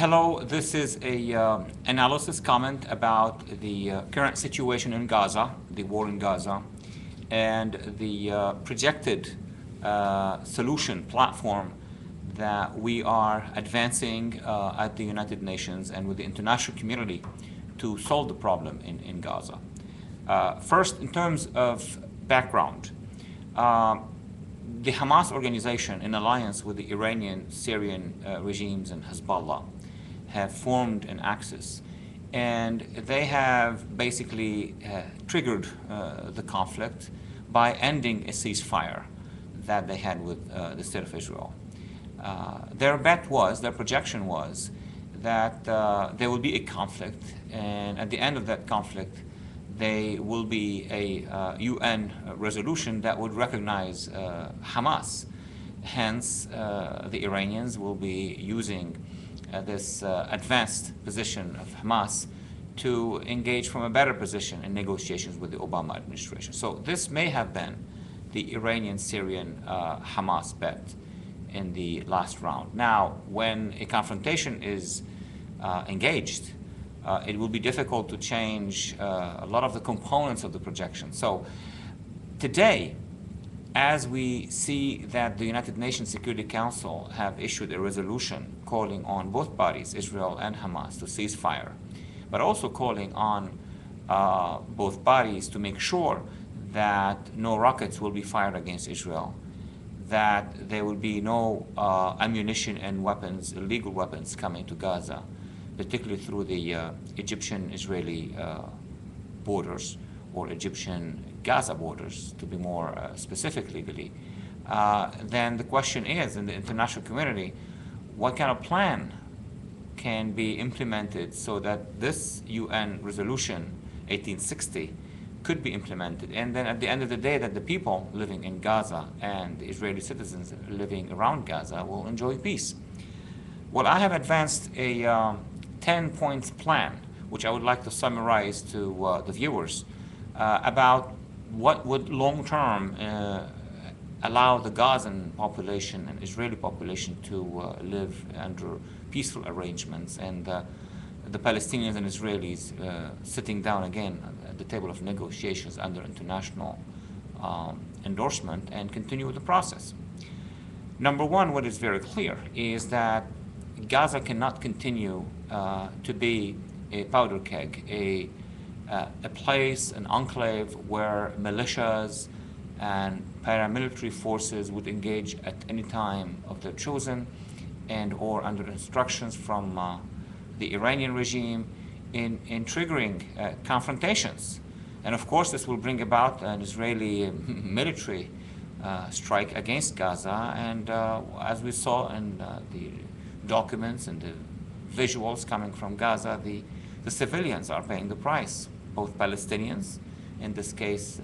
Hello, this is a analysis comment about the current situation in Gaza, the war in Gaza, and the projected solution platform that we are advancing at the United Nations and with the international community to solve the problem in Gaza. First, in terms of background, the Hamas organization, in alliance with the Iranian, Syrian regimes and Hezbollah, have formed an axis, and they have basically triggered the conflict by ending a ceasefire that they had with the state of Israel. Their projection was that there will be a conflict, and at the end of that conflict, there will be a UN resolution that would recognize Hamas. Hence, the Iranians will be using this advanced position of Hamas to engage from a better position in negotiations with the Obama administration. So this may have been the Iranian-Syrian Hamas bet in the last round. Now, when a confrontation is engaged, it will be difficult to change a lot of the components of the projection. So today, as we see that the United Nations Security Council have issued a resolution calling on both parties, Israel and Hamas, to cease fire, but also calling on both parties to make sure that no rockets will be fired against Israel, that there will be no ammunition and weapons, illegal weapons, coming to Gaza, particularly through the Egyptian-Israeli borders, or Egyptian-Gaza borders, to be more specific legally, then the question is, in the international community, what kind of plan can be implemented so that this UN resolution 1860 could be implemented, and then at the end of the day that the people living in Gaza and the Israeli citizens living around Gaza will enjoy peace. Well, I have advanced a 10-point plan, which I would like to summarize to the viewers, about what would long-term allow the Gazan population and Israeli population to live under peaceful arrangements, and the Palestinians and Israelis sitting down again at the table of negotiations under international endorsement and continue with the process. Number one, what is very clear is that Gaza cannot continue to be a powder keg, a place, an enclave where militias and paramilitary forces would engage at any time of their choosing and or under instructions from the Iranian regime in triggering confrontations. And of course, this will bring about an Israeli military strike against Gaza, and as we saw in the documents and the visuals coming from Gaza, the civilians are paying the price, both Palestinians, in this case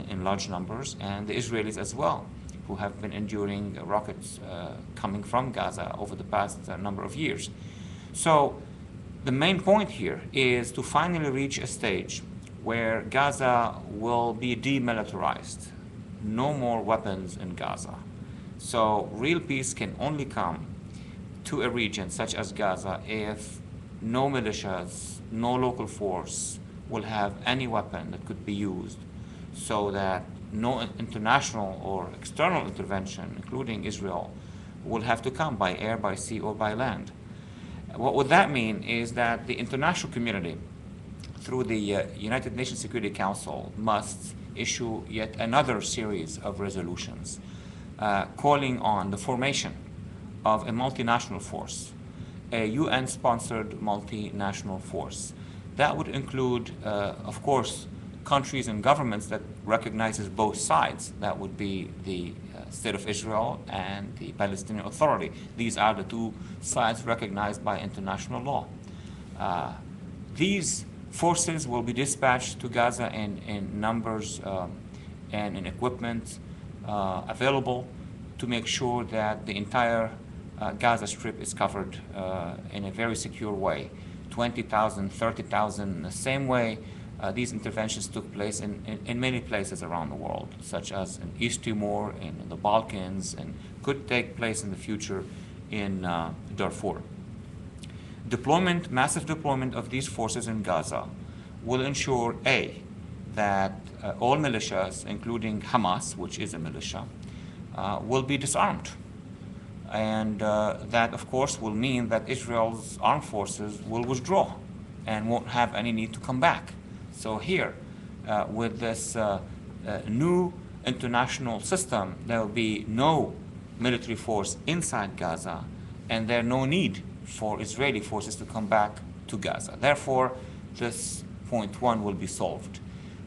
in large numbers, and the Israelis as well, who have been enduring rockets coming from Gaza over the past number of years. So the main point here is to finally reach a stage where Gaza will be demilitarized. No more weapons in Gaza. So real peace can only come to a region such as Gaza if no militias, no local force will have any weapon that could be used, so that no international or external intervention, including Israel, will have to come by air, by sea, or by land. What would that mean is that the international community, through the United Nations Security Council, must issue yet another series of resolutions calling on the formation of a multinational force, a UN-sponsored multinational force. That would include, of course, countries and governments that recognizes both sides. That would be the State of Israel and the Palestinian Authority. These are the two sides recognized by international law. These forces will be dispatched to Gaza in numbers and in equipment available to make sure that the entire Gaza Strip is covered in a very secure way. 20,000, 30,000, the same way these interventions took place in many places around the world, such as in East Timor, in the Balkans, and could take place in the future in Darfur. massive deployment of these forces in Gaza will ensure, A, that all militias, including Hamas, which is a militia, will be disarmed. And that, of course, will mean that Israel's armed forces will withdraw and won't have any need to come back. So here, with this new international system, there will be no military force inside Gaza, and there no need for Israeli forces to come back to Gaza. Therefore, this point one will be solved.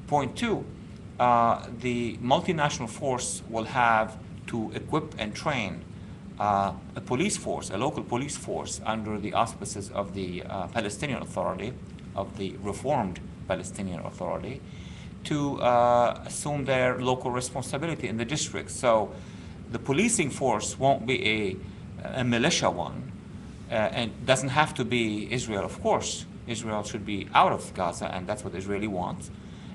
Point two, the multinational force will have to equip and train a police force, a local police force, under the auspices of the Palestinian Authority, of the reformed Palestinian Authority, to assume their local responsibility in the district. So the policing force won't be a militia one, and doesn't have to be Israel, of course. Israel should be out of Gaza, and that's what Israeli wants.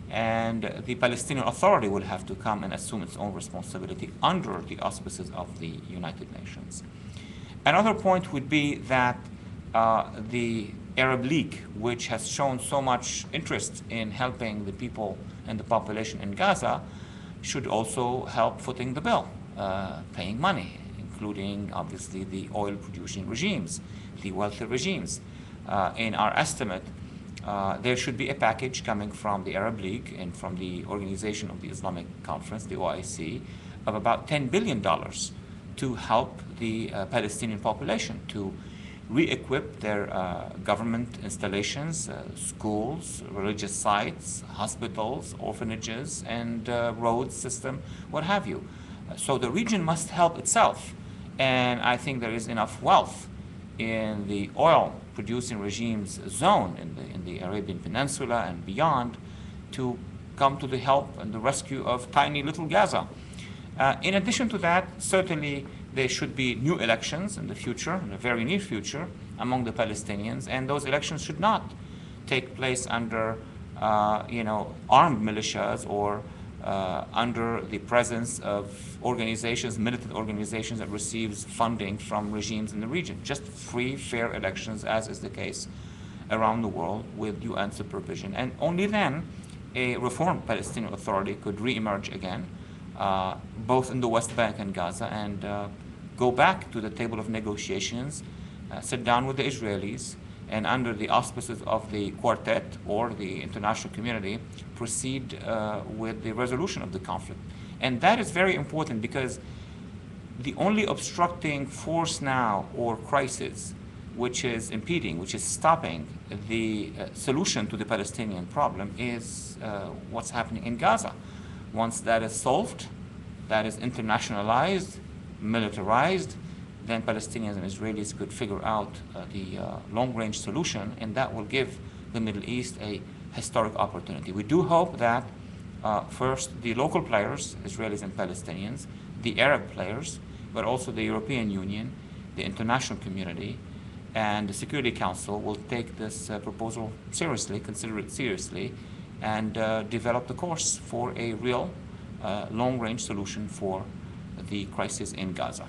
And the Palestinian Authority will have to come and assume its own responsibility under the auspices of the United Nations. Another point would be that the Arab League, which has shown so much interest in helping the people and the population in Gaza, should also help footing the bill, paying money, including obviously the oil-producing regimes, the wealthy regimes. In our estimate, there should be a package coming from the Arab League and from the Organization of the Islamic Conference, the OIC, of about $10 billion to help the Palestinian population to re-equip their government installations, schools, religious sites, hospitals, orphanages, and road system, what have you. So the region must help itself, and I think there is enough wealth in the oil-producing regime's zone in the Arabian Peninsula and beyond to come to the help and the rescue of tiny little Gaza. In addition to that, certainly there should be new elections in the future, in the very near future, among the Palestinians, and those elections should not take place under armed militias or under the presence of organizations, militant organizations that receives funding from regimes in the region. Just free, fair elections, as is the case around the world with UN supervision. And only then a reformed Palestinian Authority could re-emerge again, both in the West Bank and Gaza, and go back to the table of negotiations, sit down with the Israelis, and under the auspices of the quartet or the international community, proceed with the resolution of the conflict. And that is very important because the only obstructing force now or crisis which is impeding, which is stopping the solution to the Palestinian problem is what's happening in Gaza. Once that is solved, that is internationalized, militarized, then Palestinians and Israelis could figure out the long-range solution, and that will give the Middle East a historic opportunity. We do hope that first the local players, Israelis and Palestinians, the Arab players, but also the European Union, the international community, and the Security Council will take this proposal seriously, consider it seriously, and develop the course for a real long-range solution for the crisis in Gaza.